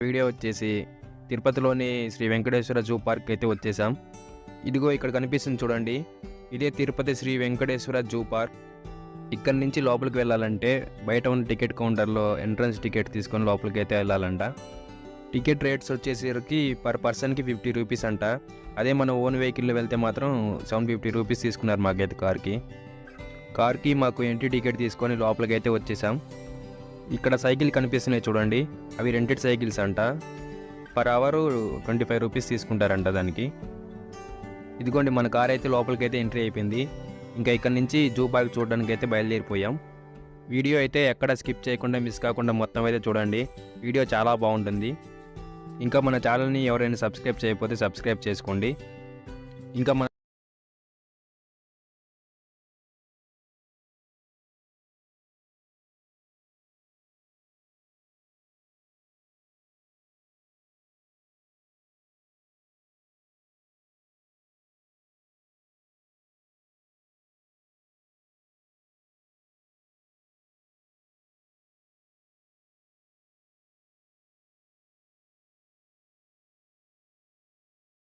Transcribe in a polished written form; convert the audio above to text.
Video వచ్చేసి తిరుపతిలోని Shri Venkateswara zoo park అయితే వచ్చేసాం. ఇదిగో ఇక్కడ కనిపిస్తుంది చూడండి, ఇదే తిరుపతి శ్రీ వెంకటేశ్వర జూ పార్క్. ఇక్కడ నుంచి లోపలికి వెళ్ళాలంటే బయట ఉన్న టికెట్ కౌంటర్లో ఎంట్రన్స్ టికెట్ తీసుకొని లోపలికి అయితే వెళ్ళాలంట. టికెట్ రేట్స్ వచ్చేసరికి పర్ పర్సన్కి 50 రూపీస్ అంట. అదే మన ఓన్ వెహికల్లో వెళ్తే మాత్రం 750 రూపీస్ తీసుకున్నారు మాకైతే కార్కి మాకు ఎంట్రీ టికెట్ తీసుకొని లోపలికి అయితే వచ్చేసాం. ఇక్కడ సైకిల్ కనిపిస్తున్నాయి చూడండి, అవి రెంటెడ్ సైకిల్స్ అంట. పర్ అవర్ 25 రూపీస్ తీసుకుంటారంట దానికి. ఇదిగోండి మన కార్ అయితే లోపలికి అయితే ఎంట్రీ అయిపోయింది. ఇంకా ఇక్కడ నుంచి జూ పార్క్ చూడడానికి అయితే బయలుదేరిపోయాం. వీడియో అయితే ఎక్కడ స్కిప్ చేయకుండా మిస్ కాకుండా మొత్తం అయితే చూడండి, వీడియో చాలా బాగుంటుంది. ఇంకా మన ఛానల్ని ఎవరైనా సబ్స్క్రైబ్ చేయకపోతే సబ్స్క్రైబ్ చేసుకోండి. ఇంకా మన